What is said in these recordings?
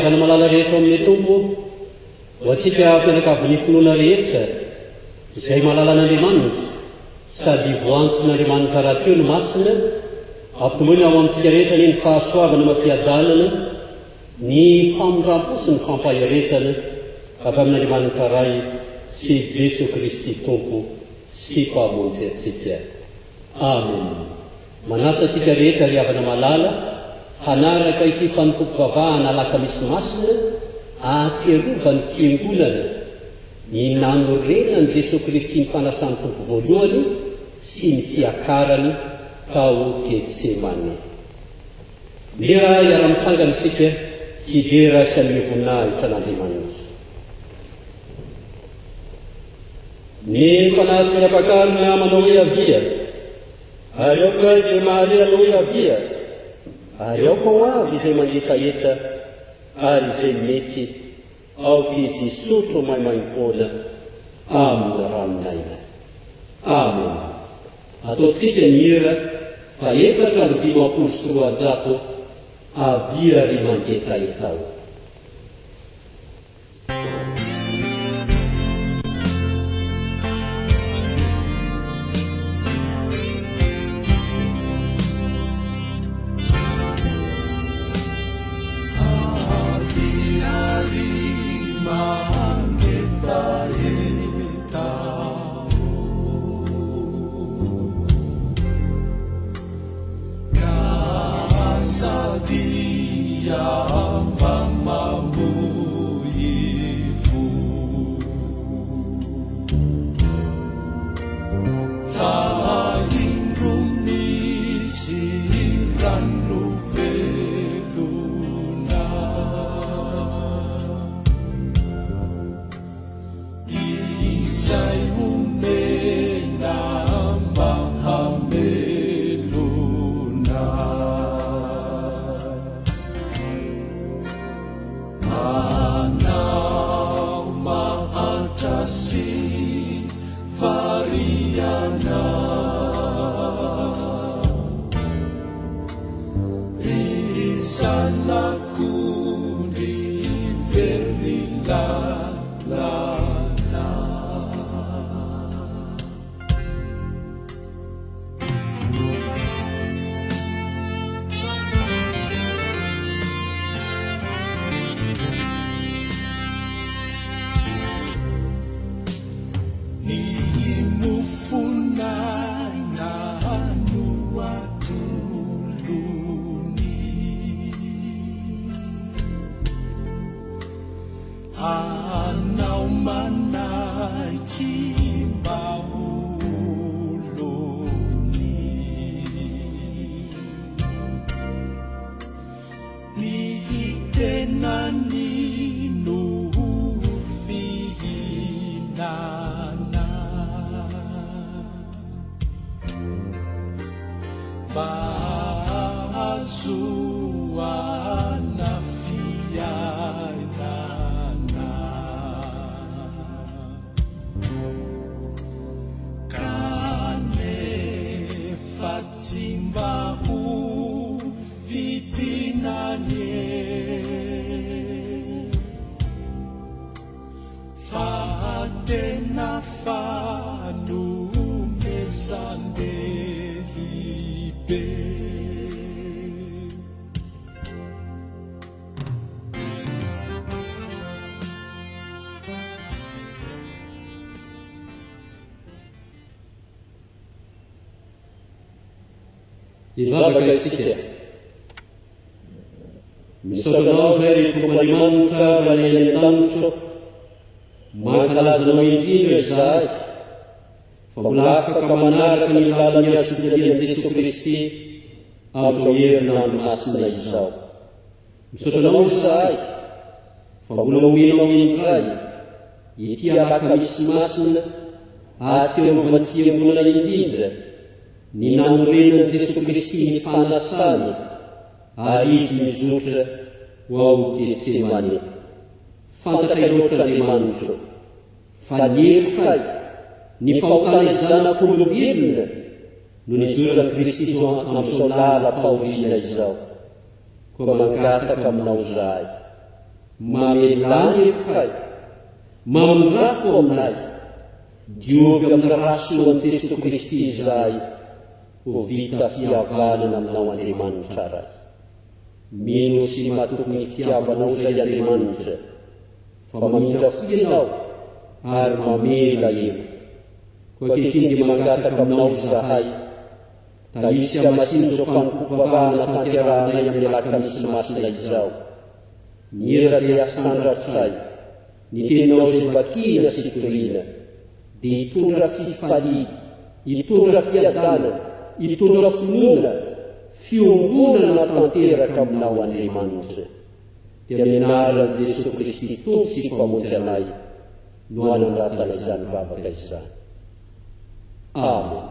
fitiavana malala rehetra amin'ny tompo ho atsika ampianakaviny finoana rehetra izay malala n'Andriamanitra sady voantson'Andriamanitra raha teo ny masina ampitomboina ao amintsika rehetra ny fahasoavana mampiadanana ny famondram-po sy ny fampahiresana avy amin'Andriamanitra ray sy Jesosy Kristy tompo sy mpahamonjy atsika. Amen. Manasa atsika rehetra ry havana malala hanaraka ity fanompom-pivavahana alakamisy masina ahatserovany fiangonana ny nanorenany Jesosy Kristy ny fanasany tompo voalohany sy ny fiakarany tao Getsemane. Mira iara-mitsangana isika hidera sy amin'ny voninahitra an'Andriamanitra. Ny fanasiram-pakarina manao hoe avia, ary aoka izay mahare anao hoe avia, ary aoka ho avy izay mangetaheta ary izay mety aoka izy sotro maimaim-poana amin'ny ranonaina. Amen. Ataontsika ny hira fa 450 avia ry mangetaheta ao. Ivavaka isika. Misaotanao zay ry Tompon'Andriamanitra raha ny any an-danitra mankalaza anao indrindra izahay fa mbola afaka manaraka ny lalan'ny azo fijalian'i Jesosy Kristy amin'izao herinandro masina izao. Misaotanao izahay fa mbola omenao indray ity alakamisy masina ahatserovany fiangonana indrindra ny nanorenan'i Jesosy Kristy ny fanasany ary izy mizotra ho ao Getsemane. Fantatray loatra Andriamanitra fa nierokay ny fahotana zanak'olombelona no nizorany Kristy amin'izao lala-paoriana izao. Koa mangataka aminao zahay mamelany evokay mamirafo aminay diovy amin'ny rasoan'i Jesosy Kristy izahay ho vita fihavanana aminao Andriamanitra ray. Mino sy matoky ny fitiavanao izay Andriamanitra, fa mamindra fianao ary mamela elo. Koa ankehitriny dia mangataka aminao izahay, da isy hamasino izao fanompoam-pivavahana tanterahanay amin'ny alakamisy masina izao. Ny hera izay asandratsay, ny teninao izay vakina sy toriana, dia hitondra fifaliana, hitondra fiadana, hitondra finoana, fiombonana tanteraka aminao Andriamanitra. Dia amin'ny anaran'i Jesosy Kristy Tompo sy mpamonjy anay no anandratana izany vavaka izany. Amen.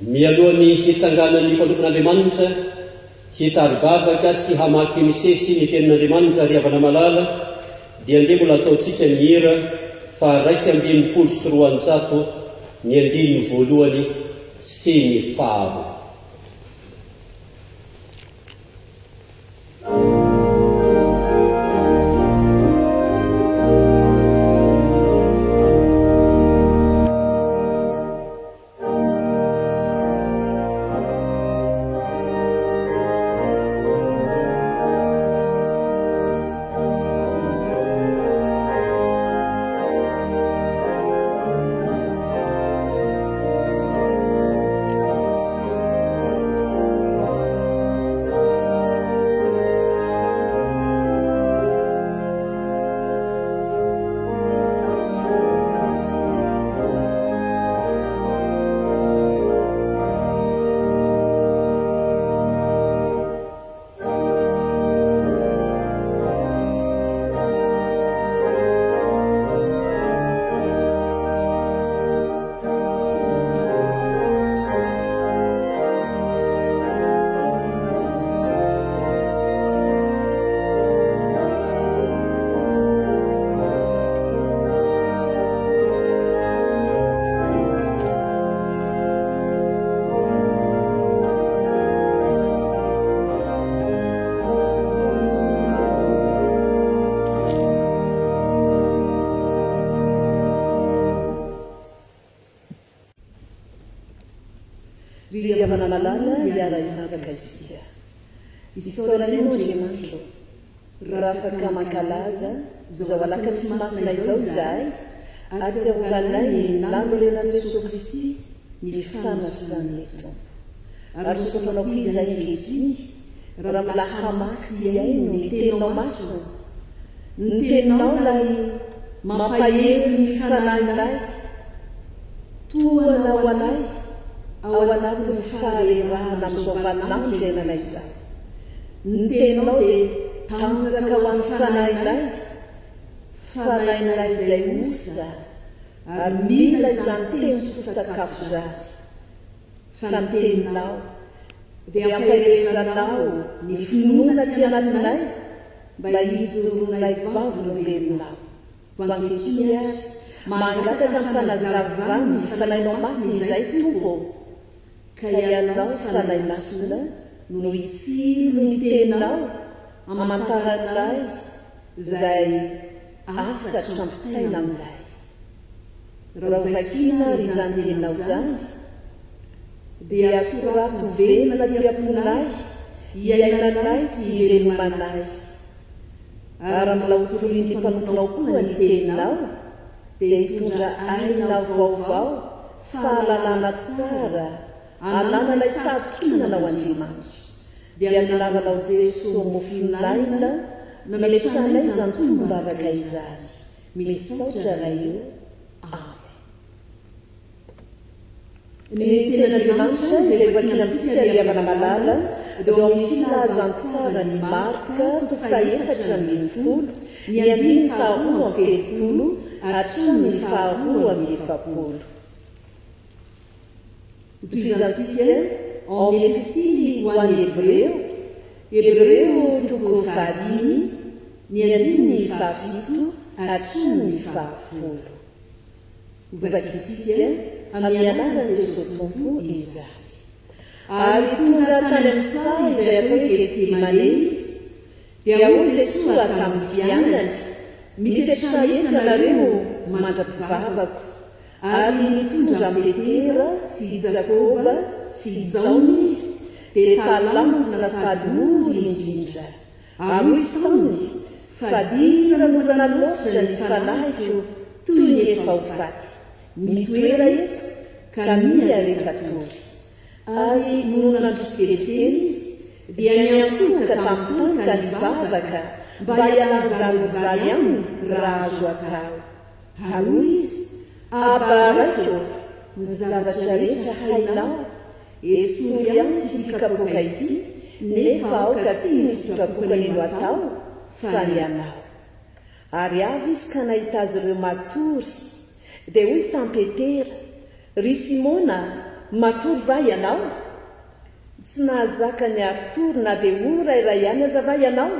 Mialohan'ny hitsanganan'ny mpanompon'Andriamanitra, hitaribavaka sy hamaky misesy ny tenin'Andriamanitra ry havana malala, dia andeha mbola ataontsika ny hira fa 224 ny andininy voalohany sy ny faharoa. Ry havana malala hiara ivavaka isika. Isaorany Andriamanitra, raha afaka mankalaza zao alakamisy masina izao izahay, atsiarovana ny namorenan'i Jesosy Kristy ny fanasany eto. Ary sotranao koa izahay ankehitriny, raha mila hamaky sy haino ny teninao masina, ny teninao lay mampahery ny fanahinay, toana ho anay ao anatin'ny faharerahana amin'izao vaninandro izay nanay izay. Ny teninao dia tanjaka ho an'ny fanahinay izay osa, ary mila izany teny sy sakafo izany. Fa ny teninao dia ampaherezanao ny finoana aty anatinay mba hijoroanay vavolombelonao. Ho ankehitriny ary mangataka ny fanazavany ny fanahinao masina izay Tompo, ka ianao fanahy masina no hitsilo ny teninao amantaranay izay afatra ampitaina aminay. Raha ho vakiana ry izany teninao izany, dia sorato velona ty amponay, iainanay sy irelomanay. Ary mbola ho torohin'ny mpanomponao koa ny teninao, dia hitondra ainao vaovao, fahalalana tsara, anananay fahatokinana ao Andriamanitra. Dia amin'ny anaranao Jesosy mofinaina nametranay izany tombavaka izany. Misaotra raha io. Amen. Ny tenin'Andriamanitra izay voakina amintsika ry havana malala eo amin'ny filazantsara ny Marka 4:40, ny 2:10 hatramin'ny 2:20. Utilizansika amin'ny epistily ho an'ny Hebreo 10:5, ny 2:7 hatramin'ny 10. Vovakitsika amin'ny anaran'i Jesosy Tompo izany. ary tonga tany amin'ny say izay atao hoe getsemane izy dia hoy Jesosy tamin'ny mpianany mipetra eto ianareo mandra-pivavako ary nitondra amin'ny Petera sy Jakoba sy Jaona izy dia talanjona sady mody indrindra ary hoy izy taminy fa diranovana loatra ny fanahiko toy ny efa ho faty mitoera eto ka miareta tory ary noho nandroso kehitriny izy dia niankohoka tamin'ny tanka ny vavaka mba hialazany zany aminy raha azo atao ary hoy izy abaraiko ny zavatra rehetra hainao esory aminy ty pikapoka ity nefa aoka tsy misy kapokan'ino atao fa ny anao ary avy izy ka nahita azy ireo matory dia hoy izy tamin'ny Petera ry Simona matory va ianao tsy nahazaka ny aritory na dia ora iray ihany azava ianao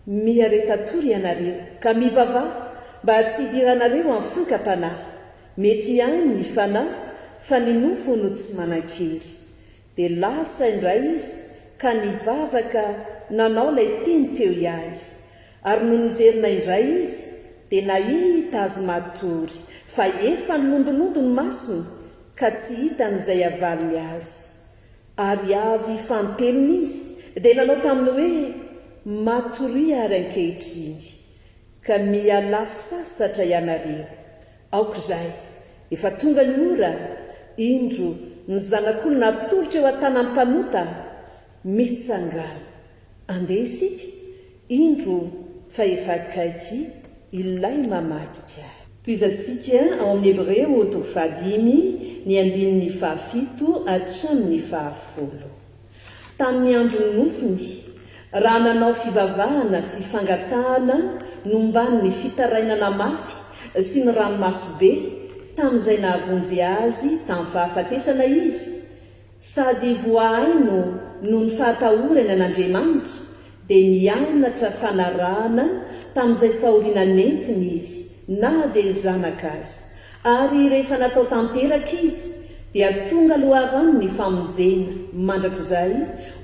miareta tory ianareo ka mivavaha mba tsy hidiranareo amin'ny fikam-panahy mety ihany ny fanahy fa ny nofo no tsy manan-kery dia lasa indray izy ka nivavaka nanao ilay teny teo ihany ary no niverina indray izy dia nahita azy matory fa efa nilondolondo ny masony ka tsy hitan'izay avalony azy ary avy fantelony izy dia nanao taminy hoe matory ary ankehitriny ka miala sasatra ianareo aoka izay efa tonga ny ora indro ny zanak'olona atolotra eo an-tanan'ny mpanota mitsangana andeha isika indro fa efa akaiky ilay mamadika toizantsika ao amin'ny Hebreo 5 ny andininy 7 hatramin'ny 10 tamin'ny androny nofony raha nanao fivavahana sy fangatahana nomban'ny fitarainana mafy sy ny ranomasobe tamin'izay nahavonjy azy tamin'ny fahafatesana izy sady voahaino no ny fahatahorana an'Andriamanitra dia nianatra fanarahana tamin'izay fahoriana nentiny izy na dia zanaka azy ary rehefa natao tanteraka izy dia tonga loharano ny famonjena mandrakizay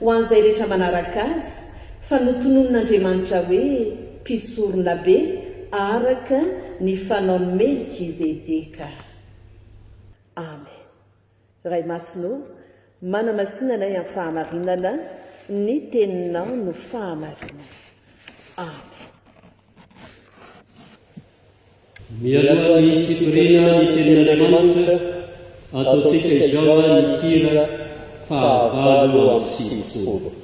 ho an'izay rehetra manaraka azy fa notonon'Andriamanitra hoe mpisorona be araka ny fanaony Melkizedeka. Amen. Ray Masino, manamasinana amin'ny fahamarinana ny teninao no fahamarinana. Amen. Mialoha ny fitoriana ny tenin'Andriamanitra ataontsika izao ny hira fahavalo amin'ny sivifolo.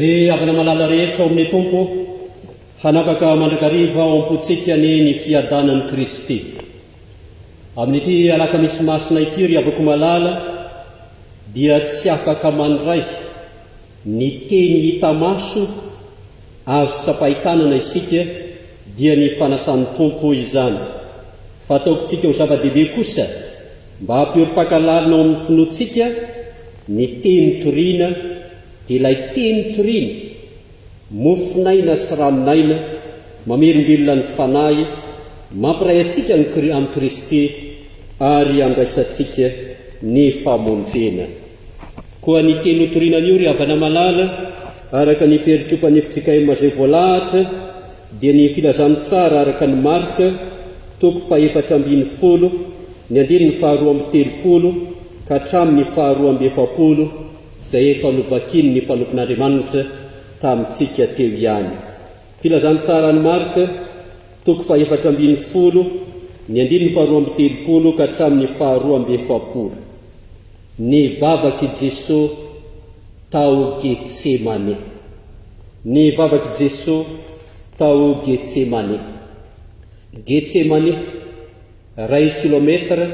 ry avana malala rehetra ao amin'ny tompo hanapaka mandrakariva ao am-potsikany ny fiadanan'i Kristy. Amin'ity alaka misy masina ity ry avako malala dia tsy afaka mandray ny teny hita maso azo tsapahitanana isika dia ny fanasan'ny tompo izany. Fa ataokontsika ho zava-dehibe kosa mba hampioro-pakalalina ao amin'ny finoantsika ny teny toriana dia ilay teny toriana mofinaina sy raminaina mamelombelona ny fanahy mampiray antsika amin'ny Kristy ary andraisantsika ny famonjena. Koa ny teny torianan'io ry havana malala araka ny perikopanyefitsika mazay voalahatra dia ny filazany tsara araka ny Marka toko 4:40 ny andininy 2:30 ka hatramin'ny 2:70 izay efa novakiny ny mpanompon'Andriamanitra tamintsika teo ihany. Filazany tsara ny Marka toko 4:40 ny andininy 2:30 ka hatramin'ny 2:70. Ny vavaky Jesosy tao Getsemane. Ny vavaky Jesosy tao Getsemane. Getsemane 1 kilometra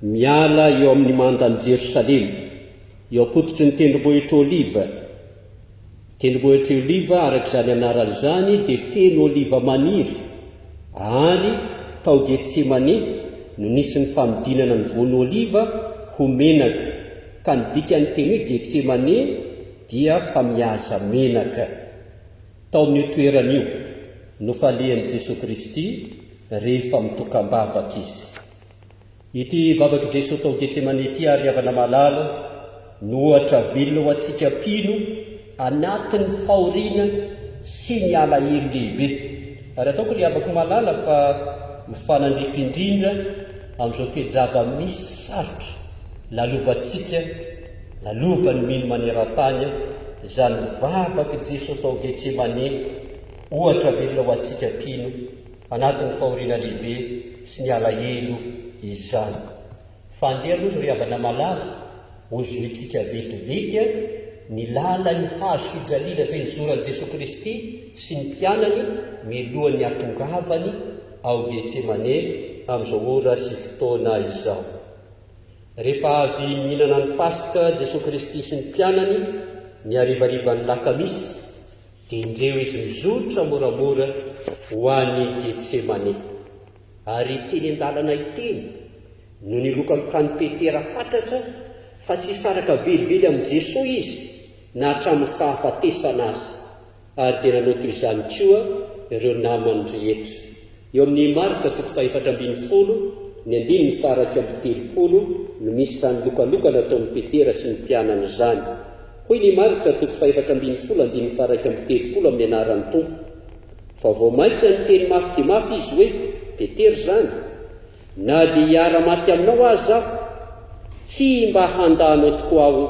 miala eo amin'ny mandany Jerosalema, eo apototry ny tendrombohitra Oliva. Tendrombohitra Oliva arak'izany anarany izany dia feno oliva maniry, ary tao Getsemane no nisy ny famidinana ny voany oliva ho menaka, ka ny dikany teny hoe Getsemane dia famihaza menaka. Tao amin'io toeran'io no falehan'i Jesosy Kristy rehefa mitokam-bavaka izy. Ity vavaky Jesosy tao Getsemane ity ary havana malala no ohatra velona ho antsika pino anatin'ny fahoriana sy ny alahelo lehibe. Ary ataoko ry havako malala fa mifanandrify indrindra amin'izao toejava misy sarotra lalovantsika, lalovan'ny mino maneran-tany izany vavaky Jesosy tao Getsemane ohatra velona ho antsika pino anatin'ny fahoriana lehibe sy ny alahelo izany. Fa andeha aloha ry havana malala ozoitsika vetivety ny lalany hazo fijaliana izay nizoran'i Jesosy Kristy sy ny mpianany milohan'ny atongavany ao Getsemane amin'izao ora sy fotoana izao. Rehefa avy mihinana ny Paska Jesosy Kristy sy ny mpianany ny harivarivan'ny lakamisy, dia indreo izy mizotra moramora ho an'ny Getsemane. Ary teny an-dalana iteny no nilokalokan'ny Petera fatratra fa tsy saraka velively amin'i Jesosy izy na hatramin'ny fahafatesana azy, ary dia nanao toy izany koa ireo namany rehetra. Eo amin'ny Marka 4:10 ny 9:30 no misy izany lokalokana ataon'ny Petera sy ny mpianany izany. Hoy ny Marka 4:10 amin'ny anaran'ny Tompo: fa vao mainka ny teny mafy dia mafy izy hoe, Petera izany, na dia hiara-maty aminao aza aho, tsy mba handahanao tokoa aho.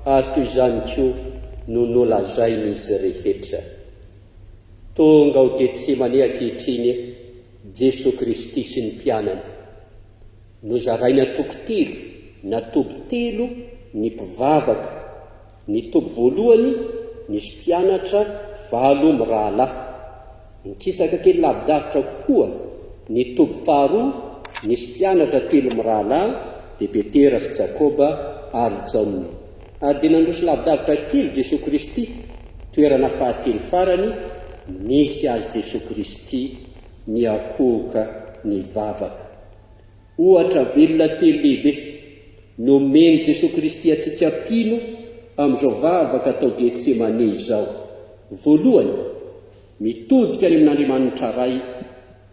Ary toy izany koa no nolazain'izy rehetra. Tonga ao Getsemane ankehitriny Jesosy Kristy sy ny mpianany. Nozaraina tokotelo na toby telo ny mpivavaka. Ny toby voalohany nisy mpianatra 8 mirahalahy. Nikisaka kely lavidavitra kokoa ny toby faharoa nisy mpianatra 3 mirahalahy, dia Petera sy Jakoba ary Jaona. Ary dia nandroso lavidavitra kely Jesosy Kristy toerana fahatelo farany, nisy azy Jesosy Kristy ny akohoka ny vavaka. Ohatra velona telo lehibe nomeny Jesosy Kristy atsika mpino amin'izao vavaka atao Getsemane izao. Voalohany, mitodika any amin'Andriamanitra ray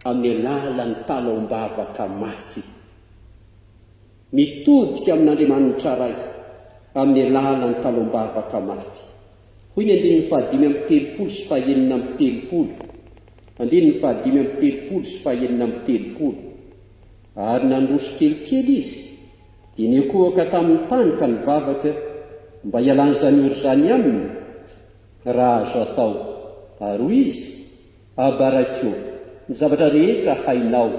amin'ny alalan'ny talaom-bavaka mafy. Mitodika amin'Andriamanitra ray amin'ny alalan'ny talaom-bavaka mafy. Hoy ny 5:30 sy 9:30. 5:30 sy 9:30. Ary nandroso kelikely izy, dia nikohaka tamin'ny tany ka ny vavaka mba hialany izany oro izany aminy raha azo atao. Ary hoy izy: abarakio, ny zavatra rehetra hainao.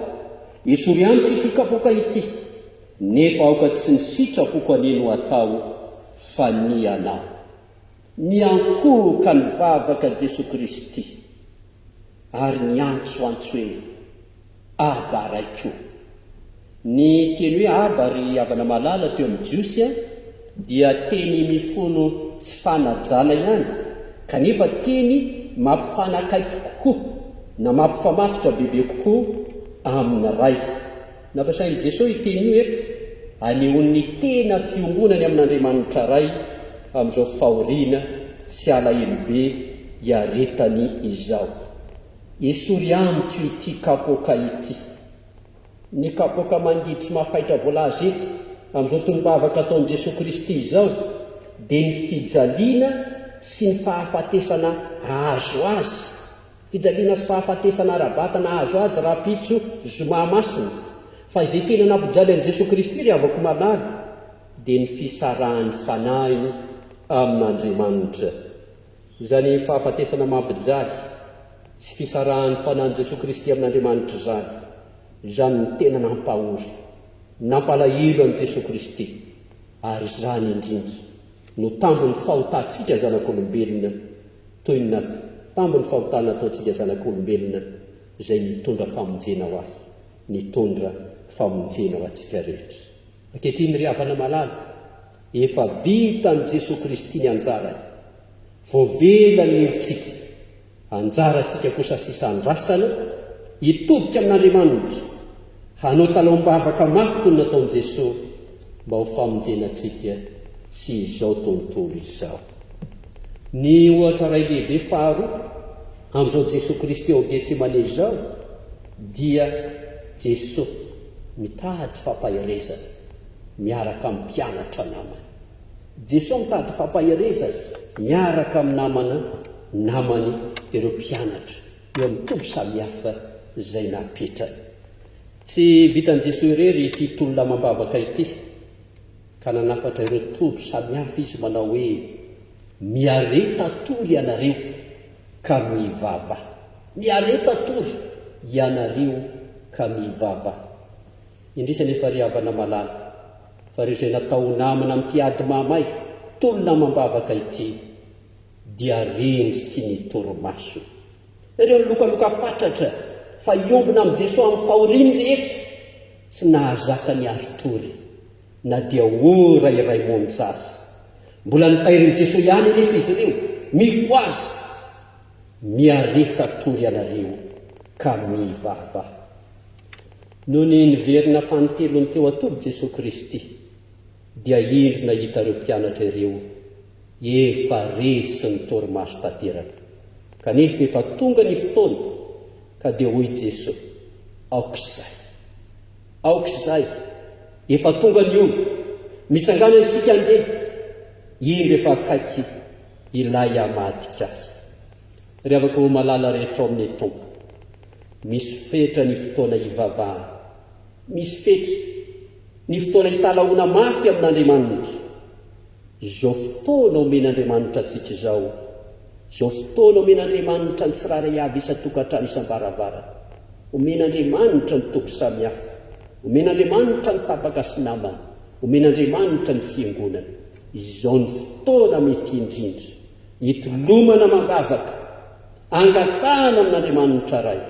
Esory amitsy ity kapoaka ity, nefa aoka tsy ny sitrapoko aneno atao fa ny anao. Niankohoka ny vavaka Jesosy Kristy ary niantso hoe abarakio. Ny teny hoe abary havana malala teo amin'ny jiosy dia teny mifono tsy fanajana ihany, kanefa teny mampifanakaiky kokoa na mampifamatotra bebe kokoa amin'ny ray. Nampiasain'i Jesosy iteny io eto anehoan'ny tena fiombonany amin'Andriamanitra ray amin'izao fahoriana sy alahelobe hiaretany izao. Esory amiko ity kapoaka ity. Ny kapoaka mangiditsy mahafaitra voalaza eto amin'izao tolom-bavaka ataon'i Jesosy Kristy izao dia ny fijaliana sy ny fahafatesana azo azy. Fijaliana sy fahafatesana ara-batana azo azy raha pitso zoma masina. Fa izay tena nampijaly an'i Jesosy Kristy ry havako malala dia ny fisarahan'ny fanahiny amin'Andriamanitra. Izany fahafatesana mampijaly sy fisarahan'ny fanahin'i Jesosy Kristy amin'Andriamanitra izany ny tena nampahory, nampalahelo an'i Jesosy Kristy. Ary izany indrindra no tambony fahotantsika zanak'olombelona, toy ny tambony fahotana ataontsika zanak'olombelona izay nitondra famonjena ho ahy, nitondra famonjena ho antsika rehetra. Ankehitriny ry havana malala, efa vitan'i Jesosy Kristy ny anjarany, voavelany nitsika, anjarantsika kosa sisa andrasana hitodika amin'Andriamanitra, hanao talaom-bavaka mafy toy ny nataon'i Jesosy mba ho famonjenantsika sy izao tontolo izao. Ny ohatra ray lehibe faharoa amin'izao Jesosy Kristy ao Getsemane izao dia Jesosy mitady fampahirezana miaraka amin'ny mpianatra namany. Jesosy mitady fampahirezana miaraka amin'ny namany ireo mpianatra eo amin'ny toby samihafa izay napetrany. Tsy vitan'i Jesosy irery ity tolona mambavaka ity, ka nanafatra ireo toby samihafa izy manao hoe miareta tory ianareo ka mivava. Miareta tory ianareo ka mivava. Indrisany efa ry havana malala fa ry izay natao namana amin'ity ady mamay tolona mambavaka ity dia rendriky ny toromaso. Ireo lokaloka fatratra fa iombona amin'i Jesosy amin'ny fahoriany rehetra tsy nahazaka ny aritory na dia ora iray monjasy. Mbola nitairin' Jesosy ihany anefa izy ireo mifo azy, miareta tory anareo ka mivava. Noho ny niverina fanotelony teo atoby Jesosy Kristy dia indro nahita ireo mpianatra ireo efa resy ny torimaso tanteraka, kanefa efa tonga ny fotoana ka dia hoy Jesosy, aok'izay efa tonga ny ora, mitsangana isika andeha, indro efa akaiky ilay hamadika ahy. Ry havako malala rehetra ao amin'ny tompo, misy fetra ny fotoana hivavahana, misy fetra ny fotoana hitalahoana mafy amin'Andriamanitra. Izao fotoana omen'Andriamanitra antsika izao, izao fotoana omen'Andriamanitra ny tsiraray avy isan-tokantrano isam-baravara, omen'Andriamanitra ny toko samihafa, omen'Andriamanitra ny tapaka sy namana, omen'Andriamanitra ny fiangonana. Izao ny fotoana mety indrindra hitolomana mambavaka, angatahana amin'Andriamanitra ray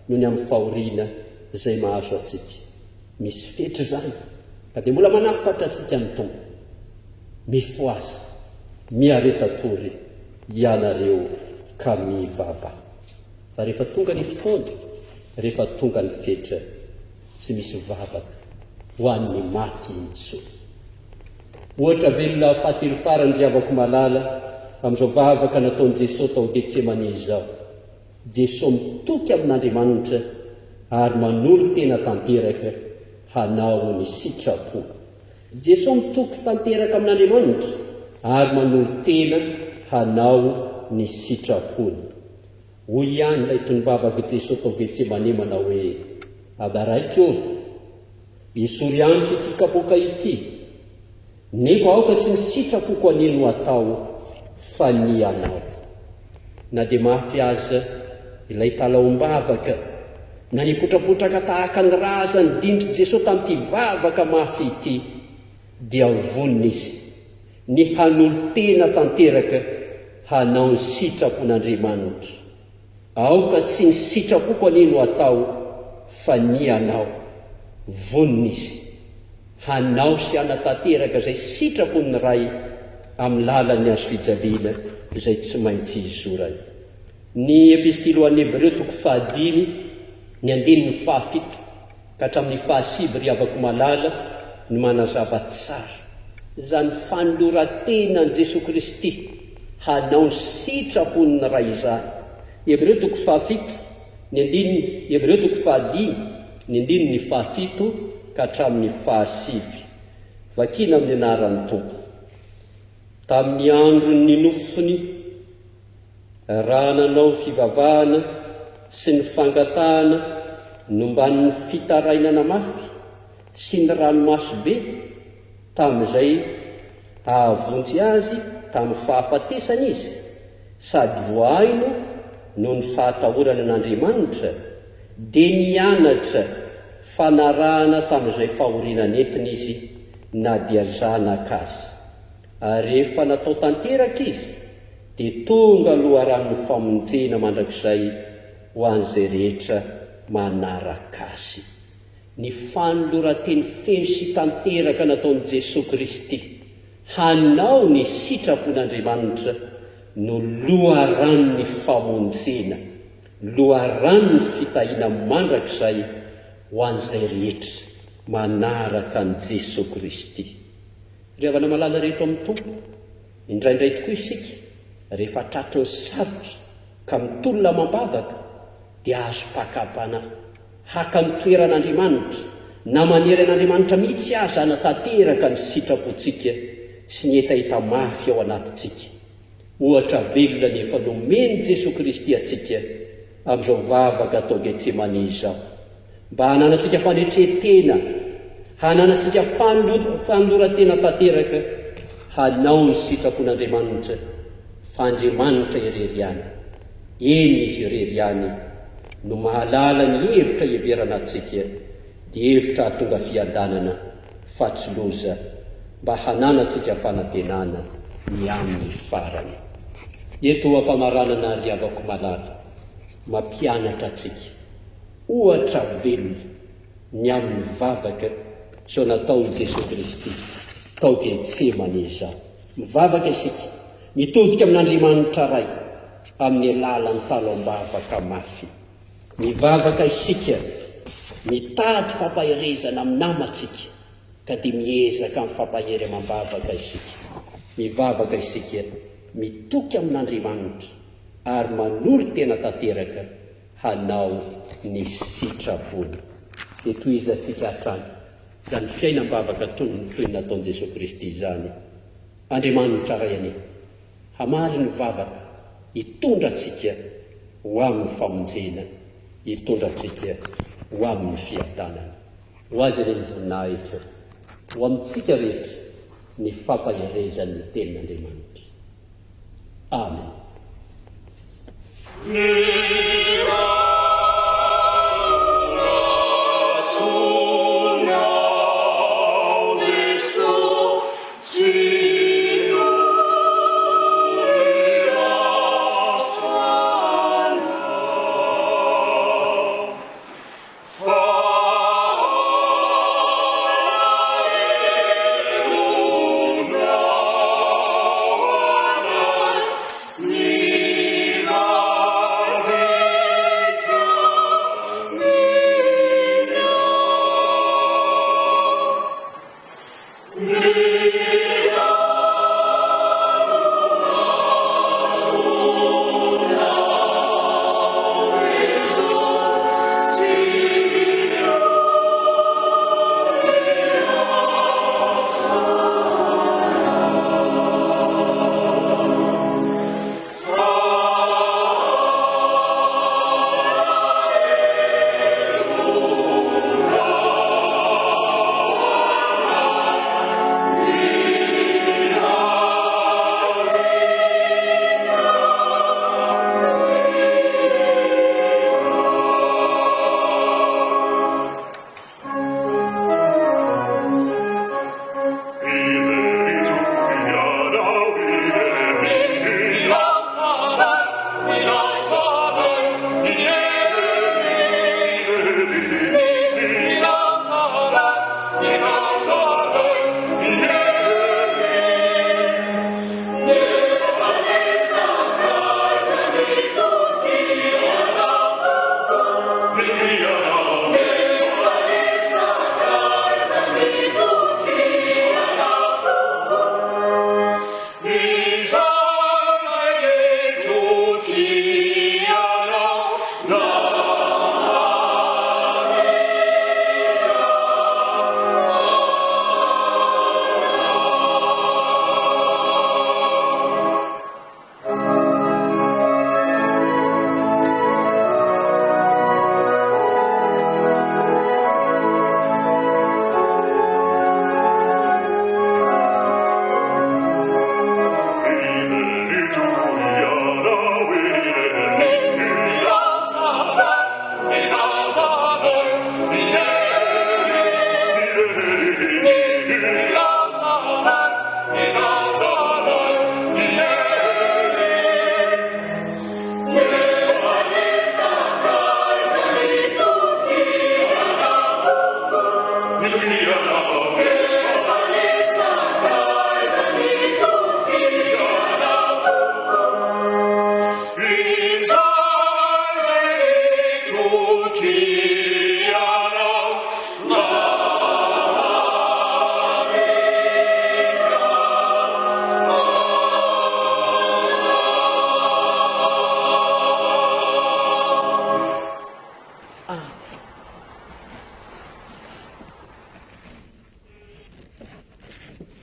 noho ny amin'ny fahoriana izay mahazo atsika. Misy fetra izany ka dia mbola manafatra atsika ny tompo, mifo azy, miareta tory ianareo ka mivava. Fa rehefa tonga ny fotoana, rehefa tonga ny fetra, tsy misy vavaka ho an'ny maty intsony. Ohatra velona fahatelo farany ry havako malala amin'izao vavaka nataon'i Jesosy tao Getsemane izao. Jesosy mitoky amin'Andriamanitra ary manolo tena tanteraka hanao ny sitrapo. Jesosy mitoky tanteraka amin'Andriamanitra ary manolo tena hanao ny sitrapony. Hoy ihany ilay tonom-bavaka Jesosy tao Getsemane manao hoe, abaraiko, esory andro ity kapoaka ity, nefa aoka tsy ny sitrapoko anino atao fa ny anao. Na dia mafy aza ilay talaom-bavaka, na nipotrapotraka tahaka ny raza ny dindry Jesosy tamin'ity vavaka mafy ity, dia vonona izy ny hanolo tena tanteraka hanao ny sitrapon'Andriamanitra. Aoka tsy ny sitrapoko anino atao fa ny anao. Vonona izy hanao sy hanatanteraka izay sitrapony ray amin'ny lalan'ny azo fijaliana izay tsy maintsy izorany. Ny epistily ho an'ny Hebreo toko 5 ny 7 ka hatramin'ny 7 ry havako malala no manazava tsara izany fanoloran-tenan'i Jesosy Kristy hanao ny sitrapony ray izany. Hebreo toko 7 ny 1, Hebreo toko 5 ny 1 ny 7 ka hatramin'ny 7. Vakina amin'ny anaran'ny tompo. Tamin'ny androny nofony raha nanao fivavahana sy ny fangatahana nomban'ny fitarainana mafy sy ny ranomasobe, tamin'izay ahavonjy azy tamin'ny fahafatesana izy, sady voahaino noho ny fahatahorana an'Andriamanitra, dia nianatra fanarahana tamin'izay fahoriana nentina izy na dia zanaka azy. Ary rehefa natao tanteraka izy, dia tonga loharan'ny famonjena mandrakizay ho an'izay rehetra manaraka azy. Ny fanoloran-teny feno sy tanteraka nataon'i Jesosy Kristy hanao ny sitrapon'Andriamanitra no loharan'ny famonjena, loharan'ny fitahiana mandrakizay ho an'izay rehetra manaraka an'i Jesosy Kristy. Ry havana malala rehetra amin'ny tompo, indraindray tokoa isika rehefa tratry ny sarotra ka mitolona mambavaka dia azo pakapana haka ny toeran'Andriamanitra na manery an'Andriamanitra mihitsy aza hanatanteraka ny sitrapontsika sy ny hetaheta mafy ao anatintsika. Ohatra velona nefa nomeny Jesosy Kristy atsika amin'izao vavaka atao Getsemane izao, mba hananantsika fanetretena, hananantsika fanoloran-tena tanteraka hanao ny sitrapon'Andriamanitra, fa Andriamanitra irery ihany, eny izy irery ihany no mahalala ny hevitra heverana antsika, dia hevitra hatonga fiadanana fa tsy loza, mba hananantsika fanantenana ny amin'ny farany. Eto afamaranana ry havako malala, mampianatra atsika ohatra velona ny amin'ny mivavaka so nataony Jesosy Kristy tao Getsemane izao. Mivavaka isika mitodika amin'Andriamanitra ray amin'ny alalan'ny talom-bavaka mafy. Mivavaka isika mitady fampaherezana amin'ny namantsika ka dia miezaka amin'ny fampahery amam-bavaka isika. Mivavaka isika mitoky amin'Andriamanitra ary manory tena tanteraka hanao ny sitrapony. Dia toizantsika hatrany izany fiainam-bavaka toy ny nataon'i Jesosy Kristy izany. Andriamanitra ray anie, hamary ny vavaka hitondra antsika ho amin'ny famonjena, hitondra antsika ho amin'ny fiadanana. Ho azy ireny voninahitra ho amintsika rehetra ny fampaherezan'ny tenin'Andriamanitra. Amen.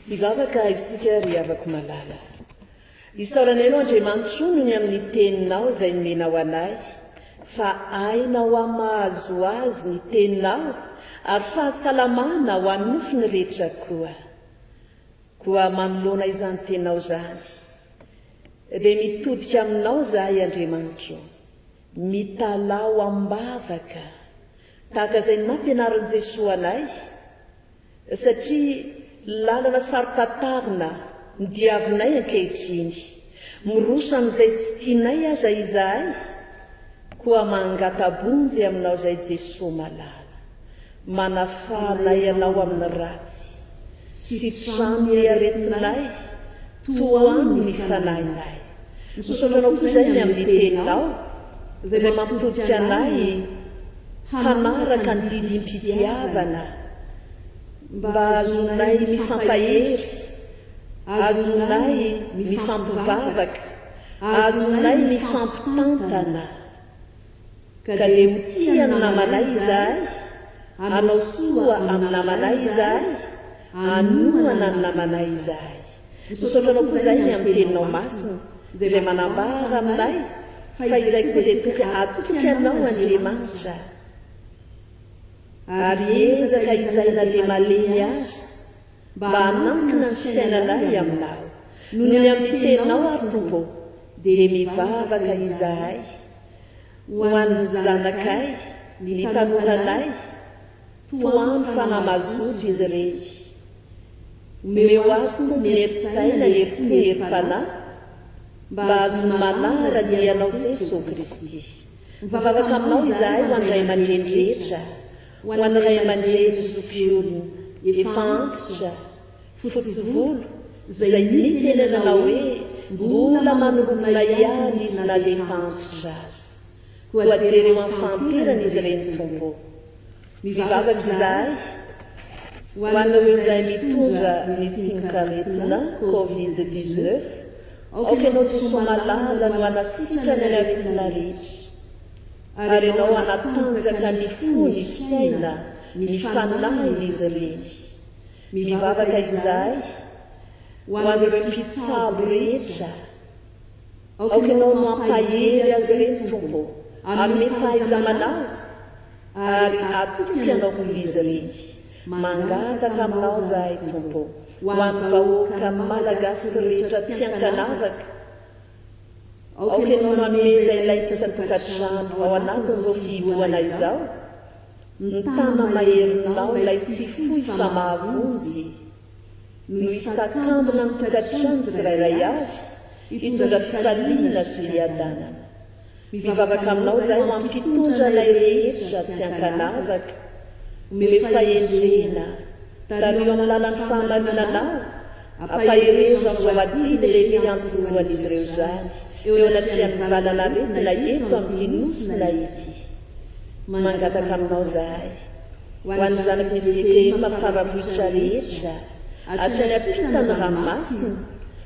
Mivavaka isika ry avako malala. Isaoranenao Andriamanitra noho ny amin'ny teninao izay nomenao anay, fa ainao amahazo azy ny teninao ary fahasalamana ho an'ny nofiny rehetra koa. Koa manoloana izany teninao izany, dia mitodika aminao izahay Andriamanitra, mitalao am-bavaka tahaka izay nampianaran'i Jesosy anay, satria lalana sarotantarina ny diavinay ankehitriny, miroso amin'izay tsy tianay aza izahay, koa mangatabonjy aminao izay Jesosy malala. manafanay ianao amin'ny ratsy sy trano aretinay toany ny fanahinay. Misotranao koa izay ny amin'ny teninao izay mampitodika anay hanaraka ny didim-pitiavana, mba azonay mifampahery, azonay mifampivavaka, azonay mifampitantana. Ka dia ho tia ny namanay izahay, hanao soa amin'ny namanay izahay, hanoana ny namanay izahay. Misotranao koa izay ny amin'ny teninao masina izay manambara aminay fa izay koa dia tokony atoky anao Andriamanitra, ary ezaka izay na dia malemy azy mba hanampina ny fiainanay aminao. Noho ny amin'ny teninao ary Tompo dia mivavaka izahay ho an'ny zanakay, ny tanoranay, toany fanamazoto izy ireny. Omeo azy Tompo ny herin-tsaina, herim-panahy, mba azony manara ny ianao Jesosy Kristy. Mivavaka aminao izahay ho an'ny ray aman-dreny rehetra, ho an'ny ray aman-dreny zokiolona efa antitra, fotsy volo, izay nitenenanao hoe mbola manorona ihany izy na dia efa antitra azy. Ho ajereo amin'ny famperana izy ireny Tompo. Mivavaka izahay ho an'ireo izay mitondra ny tsinikaretina Covid-19, aoka ianao Jesosy malala no hanasitrany any aretina rehetra, ary ianao hanatanjaka ny fo ny saina, ny fanahy izy ireny. Mivavaka izahay ho an'ireo mpitsabo rehetra, aoka ianao mampahery azy ireny Tompo amin'ny fahaiza-manao, ary atoky ianao koa izy ireny. Mangataka aminao izahay Tompo ho an'ny vahoaka malagasy rehetra tsy ankanavaka, aoka ianao mameza ilay isan-tokantrano ao anatin'izao fihibohana izao, ny tana maherinao ilay tsy fohy fa mahavonjy, no isakambina amin'ny tokantrano tsirairay avy, hitondra fifaliana sy fiadanana. Mivavaka aminao izahay ho ampitondra anay rehetra tsy ankanavaka, omeo fahendrena, tario amin'ny lalan'ny fahamarinanao, ampaherezo amin'izao adiny lehibe antsoan'izy ireo izany, eo anatrehan'ny valana retina eto amin'ny nosina ity. Mangataka aminao izahay ho an'ny zanaky ny Jesekrema faravohitra rehetra, hatrany ampitany ranomasina.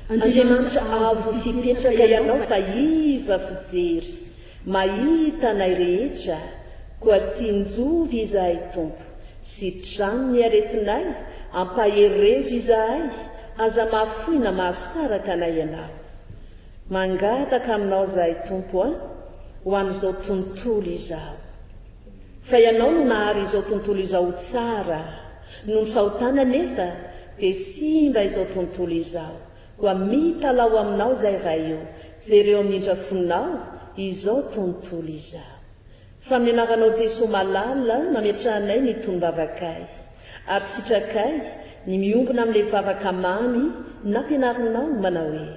Andriamanitra avo fipetraka ianao fa iva fijery, mahita anay rehetra, koa tsy injovy izahay Tompo, sy trano ny aretinay, ampaherezo izahay, aza mahafoina mahasaraka anay ianao. Mangataka aminao izahay Tompo ho an'izao tontolo izao, fa ianao no nahary izao tontolo izao tsara, no ny fahotana nefa dia simba izao tontolo izao. Koa mitalao aminao izay raha io, jereo amin'indra foninao izao tontolo izao. Fa amin'ny anaranao Jesosy malala mametrahanay ny tondavakay, ary sitrakay ny miombona amin'ilay vavaka mamy nampianarinao manao hoe: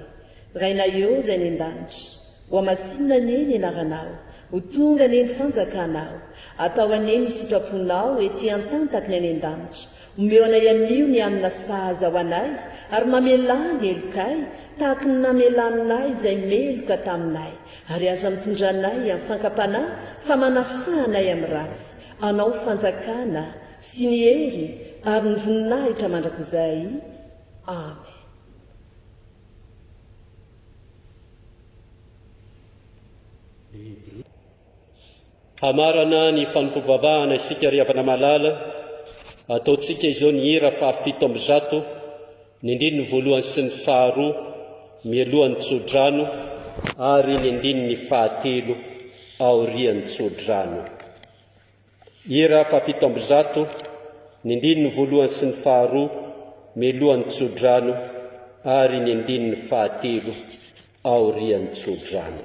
raina eo izay ny an-danitra, ho amasinina anie ny anaranao, ho tonga anie ny fanjakanao, atao anie ny sitraponao ety an-tantaky ny any an-danitra. Omeo anay anio ny anina sahaza ho anay, ary mamelà ny elokay tahaka ny namelanay izay meloka taminay, ary aza mitondranay amin'ny fankapanahy fa manafahanay amin'ny ratsy, anao fanjakana sy ny hery ary ny voninahitra mandrakizay. Amen. Hamarana ny fanompovavahana isika riavana malala, ataontsika izao ny hira fahafito amby zato, ny indriny ny voalohany sy ny faharoa, mialohan'ny tsodrano, ary ny indriny ny fahatelo aorian'ny tsodrano. Hira fahafito amby zato, ny indriny ny voalohany sy ny faharoa, mialohan'ny tsodrano, ary ny indriny ny fahatelo aorian'ny tsodrano.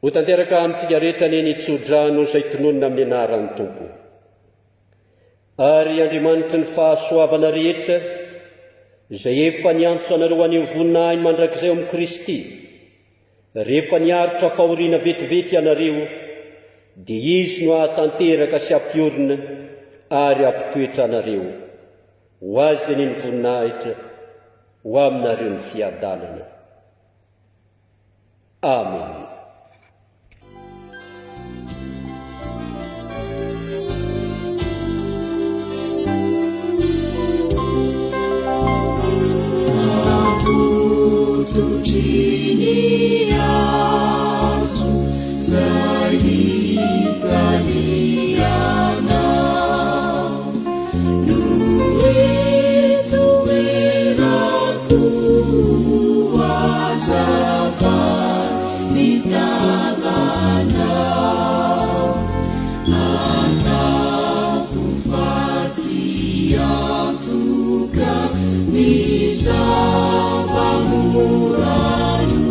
ho tanteraka amintsika rehetra neny itsodrano izay tononina amin'ny anaran'ny tompo. Ary Andriamanitry ny fahasoavana rehetra izay efa niantso anareo anio voninahiny mandrakizay amin'ny Kristy, rehefa niaritra fahoriana vetivety ianareo, dia izy no ahatanteraka sy ampiorina ary ampitoetra anareo ho azy ny voninahitra ho aminareo ny fiadanana. Amen. Tuchini azu zaitaliana nuituiraku azava nitavana atakufatiantuka nisavamurayu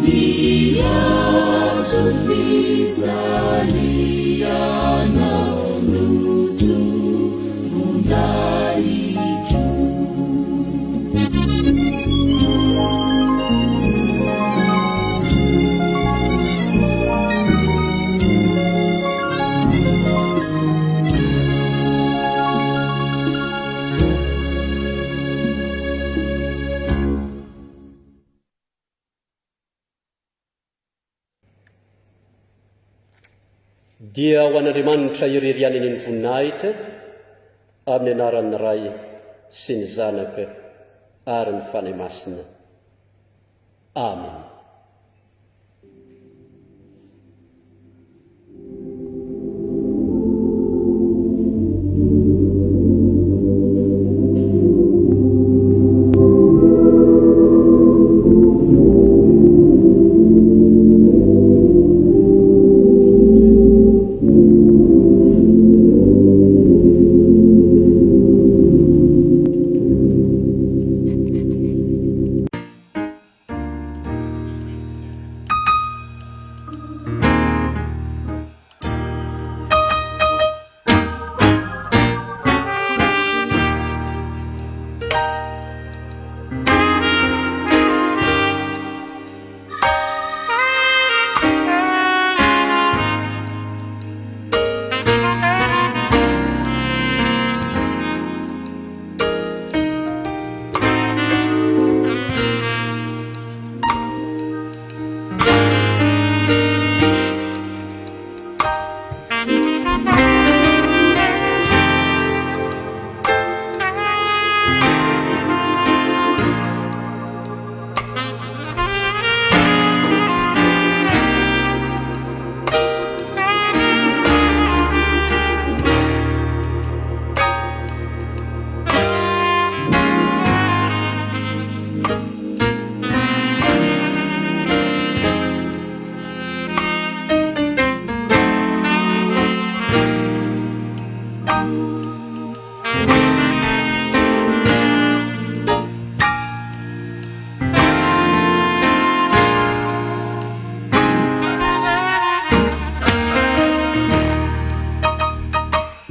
niazufitaliana nutu mundaiku. Dia ho an'Andriamanitra irerianany ny voninahitra amin'ny anaran'ny Ray sy ny Zanaka ary ny Fanahy Masina. Amen.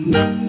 Thank